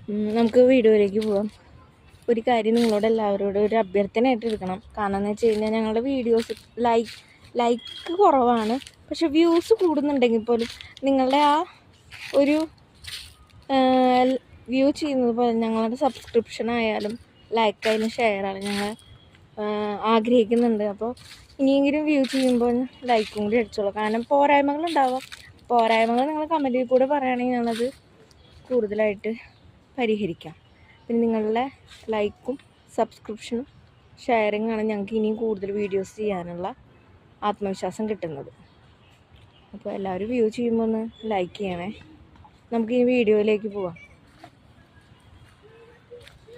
നമുക്ക് വീഡിയോയിലേക്ക് പോവാം. ഒരു കാര്യം നിങ്ങളോട് എല്ലാവരോടും ഒരു അഭ്യർത്ഥനയായിട്ട് എടുക്കണം. കാരണം എന്ന് വെച്ച് കഴിഞ്ഞാൽ ഞങ്ങളുടെ വീഡിയോസ് ലൈക്ക് കുറവാണ്, പക്ഷെ വ്യൂസ് കൂടുന്നുണ്ടെങ്കിൽ പോലും നിങ്ങളുടെ ആ ഒരു വ്യൂ ചെയ്യുന്നത് പോലെ ഞങ്ങളുടെ സബ്സ്ക്രിപ്ഷൻ ആയാലും ലൈക്കായാലും ഷെയറായാലും ഞങ്ങൾ ആഗ്രഹിക്കുന്നുണ്ട്. അപ്പോൾ ഇനിയെങ്കിലും വ്യൂ ചെയ്യുമ്പോൾ ലൈക്കും കൂടി അടിച്ചോളൂ. കാരണം പോരായ്മകളുണ്ടാവാം. പോരായ്മകൾ നിങ്ങൾ കമൻറ്റിൽ കൂടെ പറയുകയാണെങ്കിൽ ഞങ്ങളത് കൂടുതലായിട്ട് പരിഹരിക്കാം. പിന്നെ നിങ്ങളുടെ ലൈക്കും സബ്സ്ക്രിപ്ഷനും ഷെയറിങ്ങാണ് ഞങ്ങൾക്ക് ഇനിയും കൂടുതൽ വീഡിയോസ് ചെയ്യാനുള്ള ആത്മവിശ്വാസം കിട്ടുന്നത്. അപ്പോൾ എല്ലാവരും വ്യൂ ചെയ്യുമ്പോൾ ഒന്ന് ലൈക്ക് ചെയ്യണേ. നമുക്ക് ഈ വീഡിയോയിലേക്ക് പോവാം.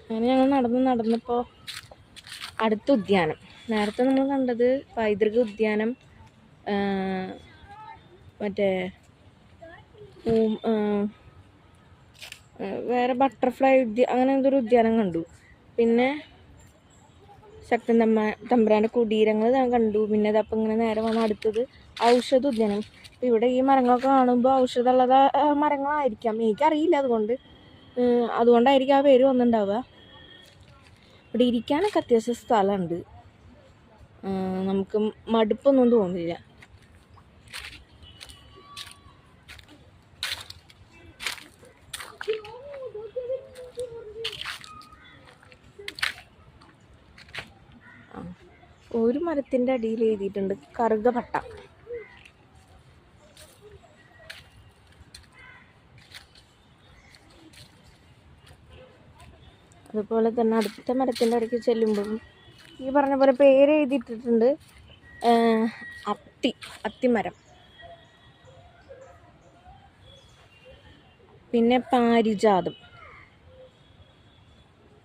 അങ്ങനെ ഞങ്ങൾ നടന്നപ്പോൾ അടുത്ത ഉദ്യാനം, നേരത്തെ നമ്മൾ കണ്ടത് പൈതൃക ഉദ്യാനം, മറ്റേ വേറെ ബട്ടർഫ്ലൈ അങ്ങനെ എന്തൊരു ഉദ്യാനം കണ്ടു. പിന്നെ ശക്തൻ തമ്പുരാൻ്റെ കുടീരങ്ങൾ ഞാൻ കണ്ടു. പിന്നെ അതപ്പം ഇങ്ങനെ നേരെ വന്ന് അടുത്തത് ഔഷധ ഉദ്യാനം. അപ്പം ഇവിടെ ഈ മരങ്ങളൊക്കെ കാണുമ്പോൾ ഔഷധമുള്ള മരങ്ങളായിരിക്കാം, എനിക്കറിയില്ല. അതുകൊണ്ടായിരിക്കും ആ പേര് വന്നിട്ടുണ്ടാവുക. ഇവിടെ ഇരിക്കാനൊക്കെ അത്യാവശ്യം സ്ഥലമുണ്ട്, നമുക്ക് മടുപ്പൊന്നും തോന്നില്ല. ഒരു മരത്തിൻ്റെ അടിയിൽ എഴുതിയിട്ടുണ്ട് കറുകപട്ട. അതുപോലെ തന്നെ അടുത്ത മരത്തിൻ്റെ ഇടയ്ക്ക് ചെല്ലുമ്പോഴും ഈ പറഞ്ഞ പോലെ പേര് എഴുതിയിട്ടിട്ടുണ്ട്, അത്തിമരം. പിന്നെ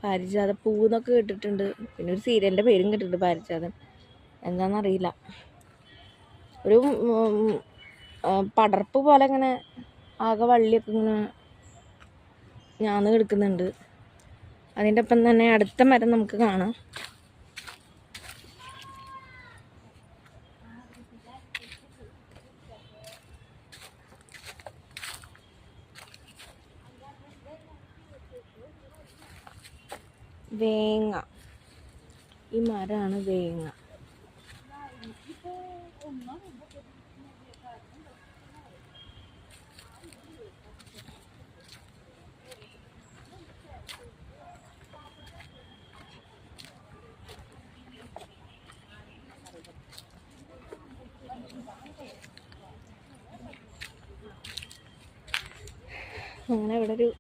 പാരിജാത പൂവ് എന്നൊക്കെ കേട്ടിട്ടുണ്ട്. പിന്നെ ഒരു സീരിയലിൻ്റെ പേരും കേട്ടിട്ടുണ്ട്, പാരിജാതം. എന്താണെന്നറിയില്ല. ഒരു പടർപ്പ് പോലെ ഇങ്ങനെ ആകെ വള്ളിയൊക്കെ ഇങ്ങനെ ഞാന്ന് കിടക്കുന്നുണ്ട്. അതിൻ്റെ ഒപ്പം തന്നെ അടുത്ത മരം നമുക്ക് കാണാം. വേങ്ങ. ഈ മരമാണ് വേങ്ങ. അങ്ങനെ ഇവിടെ ഒരു